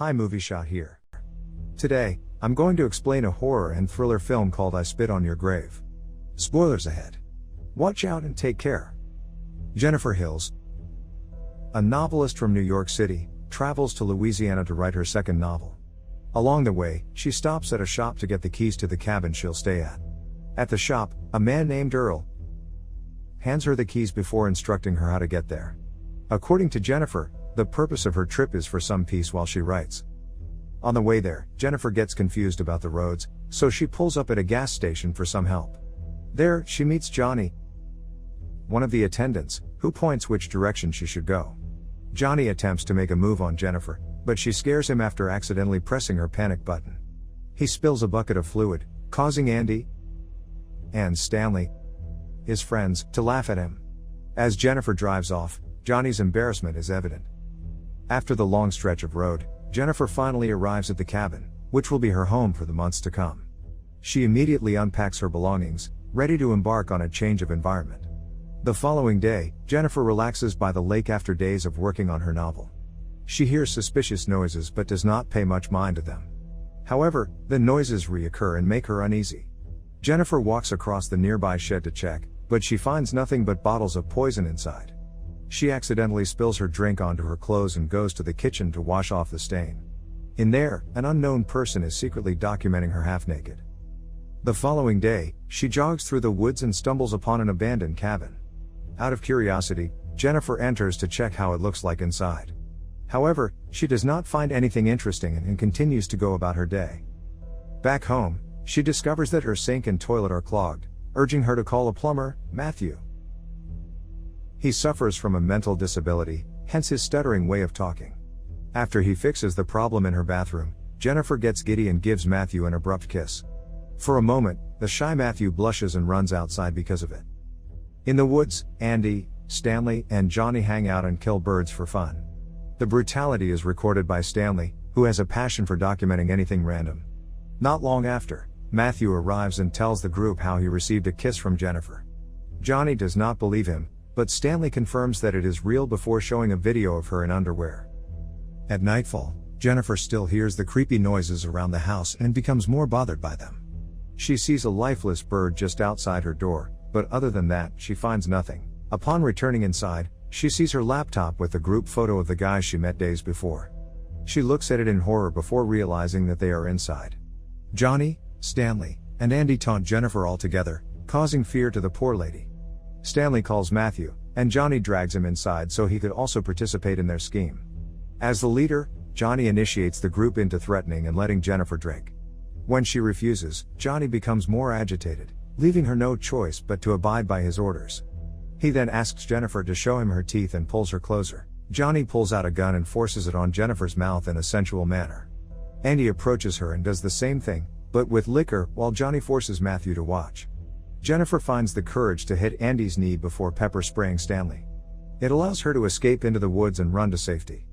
Hi, Movie Shot here. Today, I'm going to explain a horror and thriller film called I Spit on Your Grave. Spoilers ahead. Watch out and take care. Jennifer Hills, a novelist from New York City, travels to Louisiana to write her second novel. Along the way, she stops at a shop to get the keys to the cabin she'll stay at. At the shop, a man named Earl hands her the keys before instructing her how to get there. According to Jennifer, the purpose of her trip is for some peace while she writes. On the way there, Jennifer gets confused about the roads, so she pulls up at a gas station for some help. There, she meets Johnny, one of the attendants, who points which direction she should go. Johnny attempts to make a move on Jennifer, but she scares him after accidentally pressing her panic button. He spills a bucket of fluid, causing Andy and Stanley, his friends, to laugh at him. As Jennifer drives off, Johnny's embarrassment is evident. After the long stretch of road, Jennifer finally arrives at the cabin, which will be her home for the months to come. She immediately unpacks her belongings, ready to embark on a change of environment. The following day, Jennifer relaxes by the lake after days of working on her novel. She hears suspicious noises but does not pay much mind to them. However, the noises reoccur and make her uneasy. Jennifer walks across the nearby shed to check, but she finds nothing but bottles of poison inside. She accidentally spills her drink onto her clothes and goes to the kitchen to wash off the stain. In there, an unknown person is secretly documenting her half-naked. The following day, she jogs through the woods and stumbles upon an abandoned cabin. Out of curiosity, Jennifer enters to check how it looks like inside. However, she does not find anything interesting and continues to go about her day. Back home, she discovers that her sink and toilet are clogged, urging her to call a plumber, Matthew. He suffers from a mental disability, hence his stuttering way of talking. After he fixes the problem in her bathroom, Jennifer gets giddy and gives Matthew an abrupt kiss. For a moment, the shy Matthew blushes and runs outside because of it. In the woods, Andy, Stanley, and Johnny hang out and kill birds for fun. The brutality is recorded by Stanley, who has a passion for documenting anything random. Not long after, Matthew arrives and tells the group how he received a kiss from Jennifer. Johnny does not believe him, but Stanley confirms that it is real before showing a video of her in underwear. At nightfall, Jennifer still hears the creepy noises around the house and becomes more bothered by them. She sees a lifeless bird just outside her door, but other than that, she finds nothing. Upon returning inside, she sees her laptop with the group photo of the guys she met days before. She looks at it in horror before realizing that they are inside. Johnny, Stanley, and Andy taunt Jennifer all together, causing fear to the poor lady. Stanley calls Matthew, and Johnny drags him inside so he could also participate in their scheme. As the leader, Johnny initiates the group into threatening and letting Jennifer drink. When she refuses, Johnny becomes more agitated, leaving her no choice but to abide by his orders. He then asks Jennifer to show him her teeth and pulls her closer. Johnny pulls out a gun and forces it on Jennifer's mouth in a sensual manner. Andy approaches her and does the same thing, but with liquor, while Johnny forces Matthew to watch. Jennifer finds the courage to hit Andy's knee before pepper spraying Stanley. It allows her to escape into the woods and run to safety.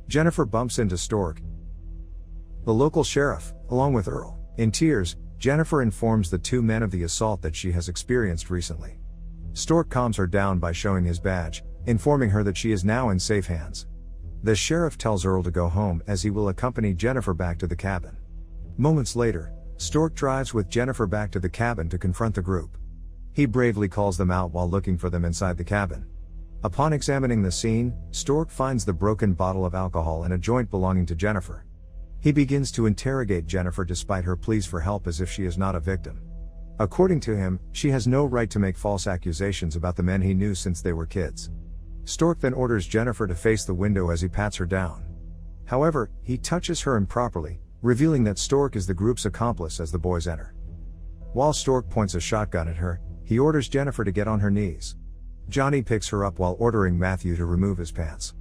Jennifer bumps into Stork, the local sheriff, along with Earl. In tears, Jennifer informs the two men of the assault that she has experienced recently. Stork calms her down by showing his badge, informing her that she is now in safe hands. The sheriff tells Earl to go home as he will accompany Jennifer back to the cabin. Moments later, Stork drives with Jennifer back to the cabin to confront the group. He bravely calls them out while looking for them inside the cabin. Upon examining the scene, Stork finds the broken bottle of alcohol and a joint belonging to Jennifer. He begins to interrogate Jennifer despite her pleas for help as if she is not a victim. According to him, she has no right to make false accusations about the men he knew since they were kids. Stork then orders Jennifer to face the window as he pats her down. However, he touches her improperly, revealing that Stork is the group's accomplice as the boys enter. While Stork points a shotgun at her, he orders Jennifer to get on her knees. Johnny picks her up while ordering Matthew to remove his pants.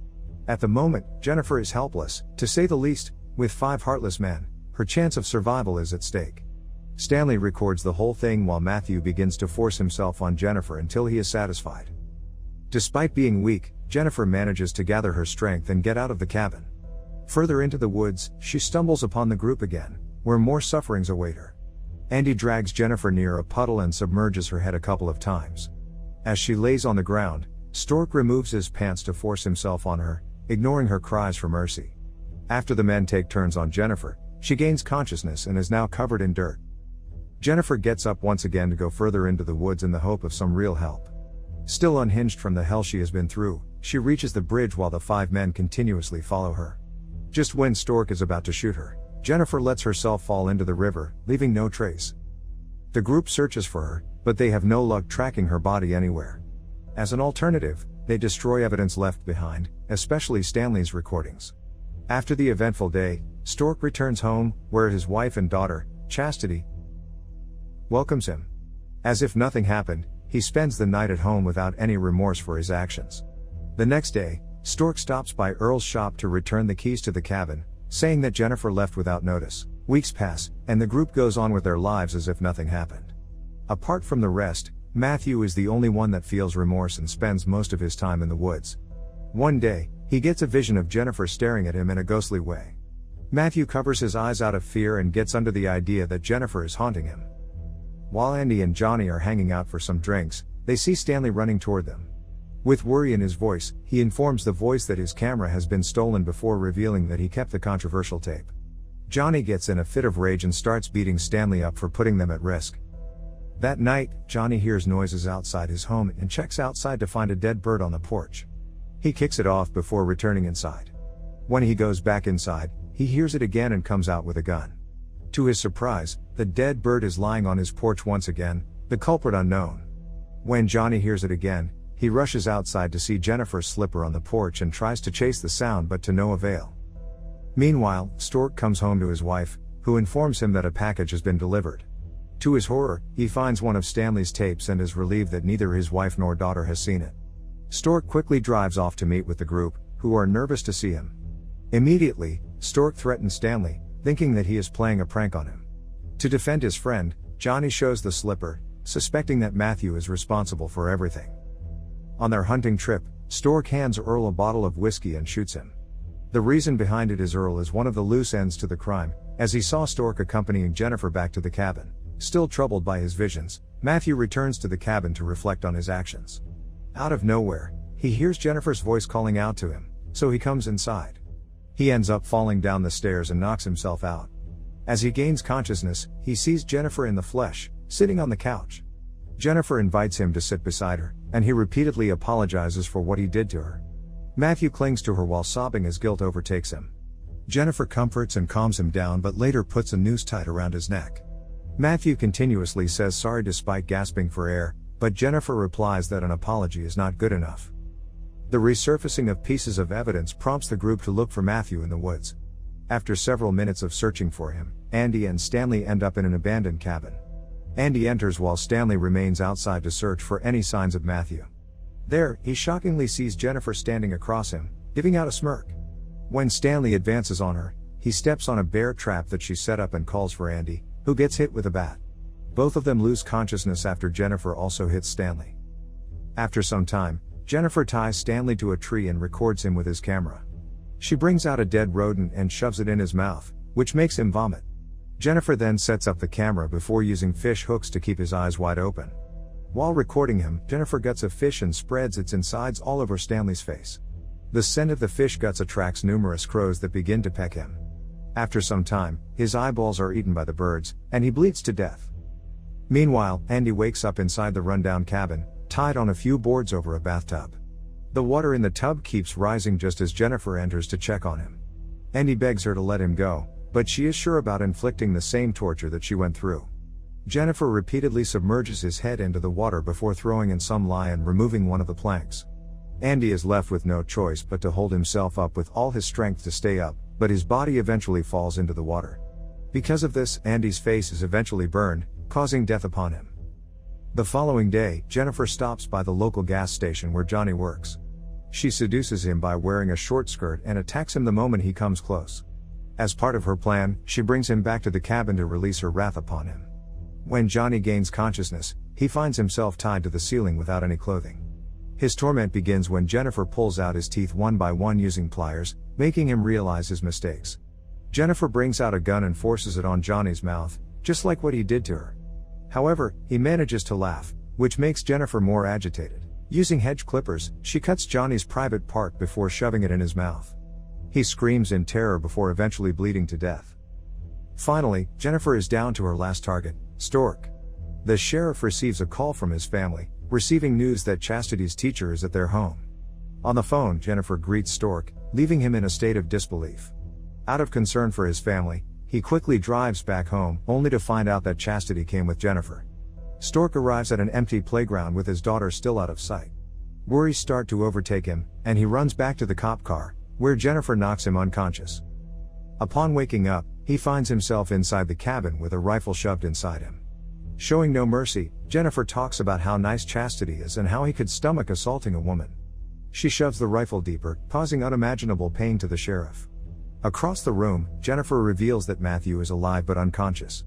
At the moment, Jennifer is helpless, to say the least. With 5 heartless men, her chance of survival is at stake. Stanley records the whole thing while Matthew begins to force himself on Jennifer until he is satisfied. Despite being weak, Jennifer manages to gather her strength and get out of the cabin. Further into the woods, she stumbles upon the group again, where more sufferings await her. Andy drags Jennifer near a puddle and submerges her head a couple of times. As she lays on the ground, Stork removes his pants to force himself on her, ignoring her cries for mercy. After the men take turns on Jennifer, she gains consciousness and is now covered in dirt. Jennifer gets up once again to go further into the woods in the hope of some real help. Still unhinged from the hell she has been through, she reaches the bridge while the 5 men continuously follow her. Just when Stork is about to shoot her, Jennifer lets herself fall into the river, leaving no trace. The group searches for her, but they have no luck tracking her body anywhere. As an alternative, they destroy evidence left behind, especially Stanley's recordings. After the eventful day, Stork returns home, where his wife and daughter, Chastity, welcomes him. As if nothing happened, he spends the night at home without any remorse for his actions. The next day, Stork stops by Earl's shop to return the keys to the cabin, saying that Jennifer left without notice. Weeks pass, and the group goes on with their lives as if nothing happened. Apart from the rest, Matthew is the only one that feels remorse and spends most of his time in the woods. One day, he gets a vision of Jennifer staring at him in a ghostly way. Matthew covers his eyes out of fear and gets under the idea that Jennifer is haunting him. While Andy and Johnny are hanging out for some drinks, they see Stanley running toward them. With worry in his voice, he informs the voice that his camera has been stolen before revealing that he kept the controversial tape. Johnny gets in a fit of rage and starts beating Stanley up for putting them at risk. That night, Johnny hears noises outside his home and checks outside to find a dead bird on the porch. He kicks it off before returning inside. When he goes back inside, he hears it again and comes out with a gun. To his surprise, the dead bird is lying on his porch once again, the culprit unknown. When Johnny hears it again, he rushes outside to see Jennifer's slipper on the porch and tries to chase the sound but to no avail. Meanwhile, Stork comes home to his wife, who informs him that a package has been delivered. To his horror, he finds one of Stanley's tapes and is relieved that neither his wife nor daughter has seen it. Stork quickly drives off to meet with the group, who are nervous to see him. Immediately, Stork threatens Stanley, thinking that he is playing a prank on him. To defend his friend, Johnny shows the slipper, suspecting that Matthew is responsible for everything. On their hunting trip, Stork hands Earl a bottle of whiskey and shoots him. The reason behind it is Earl is one of the loose ends to the crime, as he saw Stork accompanying Jennifer back to the cabin. Still troubled by his visions, Matthew returns to the cabin to reflect on his actions. Out of nowhere, he hears Jennifer's voice calling out to him, so he comes inside. He ends up falling down the stairs and knocks himself out. As he gains consciousness, he sees Jennifer in the flesh, sitting on the couch. Jennifer invites him to sit beside her, and he repeatedly apologizes for what he did to her. Matthew clings to her while sobbing as guilt overtakes him. Jennifer comforts and calms him down but later puts a noose tight around his neck. Matthew continuously says sorry despite gasping for air, but Jennifer replies that an apology is not good enough. The resurfacing of pieces of evidence prompts the group to look for Matthew in the woods. After several minutes of searching for him, Andy and Stanley end up in an abandoned cabin. Andy enters while Stanley remains outside to search for any signs of Matthew. There, he shockingly sees Jennifer standing across him, giving out a smirk. When Stanley advances on her, he steps on a bear trap that she set up and calls for Andy, who gets hit with a bat. Both of them lose consciousness after Jennifer also hits Stanley. After some time, Jennifer ties Stanley to a tree and records him with his camera. She brings out a dead rodent and shoves it in his mouth, which makes him vomit. Jennifer then sets up the camera before using fish hooks to keep his eyes wide open. While recording him, Jennifer guts a fish and spreads its insides all over Stanley's face. The scent of the fish guts attracts numerous crows that begin to peck him. After some time, his eyeballs are eaten by the birds, and he bleeds to death. Meanwhile, Andy wakes up inside the rundown cabin, tied on a few boards over a bathtub. The water in the tub keeps rising just as Jennifer enters to check on him. Andy begs her to let him go, but she is sure about inflicting the same torture that she went through. Jennifer repeatedly submerges his head into the water before throwing in some lye and removing one of the planks. Andy is left with no choice but to hold himself up with all his strength to stay up, but his body eventually falls into the water. Because of this, Andy's face is eventually burned, causing death upon him. The following day, Jennifer stops by the local gas station where Johnny works. She seduces him by wearing a short skirt and attacks him the moment he comes close. As part of her plan, she brings him back to the cabin to release her wrath upon him. When Johnny gains consciousness, he finds himself tied to the ceiling without any clothing. His torment begins when Jennifer pulls out his teeth one by one using pliers, making him realize his mistakes. Jennifer brings out a gun and forces it on Johnny's mouth, just like what he did to her. However, he manages to laugh, which makes Jennifer more agitated. Using hedge clippers, she cuts Johnny's private part before shoving it in his mouth. He screams in terror before eventually bleeding to death. Finally, Jennifer is down to her last target, Stork. The sheriff receives a call from his family, receiving news that Chastity's teacher is at their home. On the phone, Jennifer greets Stork, leaving him in a state of disbelief. Out of concern for his family, he quickly drives back home, only to find out that Chastity came with Jennifer. Stork arrives at an empty playground with his daughter still out of sight. Worries start to overtake him, and he runs back to the cop car, where Jennifer knocks him unconscious. Upon waking up, he finds himself inside the cabin with a rifle shoved inside him. Showing no mercy, Jennifer talks about how nice Chastity is and how he could stomach assaulting a woman. She shoves the rifle deeper, causing unimaginable pain to the sheriff. Across the room, Jennifer reveals that Matthew is alive but unconscious.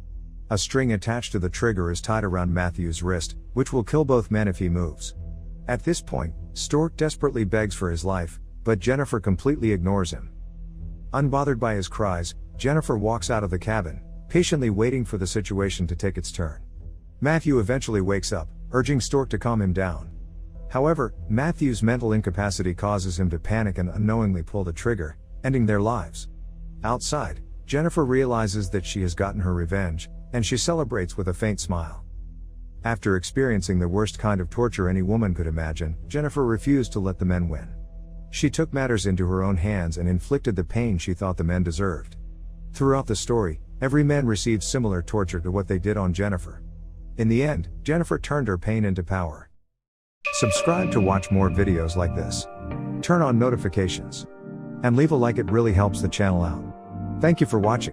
A string attached to the trigger is tied around Matthew's wrist, which will kill both men if he moves. At this point, Stork desperately begs for his life, but Jennifer completely ignores him. Unbothered by his cries, Jennifer walks out of the cabin, patiently waiting for the situation to take its turn. Matthew eventually wakes up, urging Stork to calm him down. However, Matthew's mental incapacity causes him to panic and unknowingly pull the trigger, ending their lives. Outside, Jennifer realizes that she has gotten her revenge, and she celebrates with a faint smile. After experiencing the worst kind of torture any woman could imagine, Jennifer refused to let the men win. She took matters into her own hands and inflicted the pain she thought the men deserved. Throughout the story, every man received similar torture to what they did on Jennifer. In the end, Jennifer turned her pain into power. Subscribe to watch more videos like this. Turn on notifications. And leave a like, it really helps the channel out. Thank you for watching.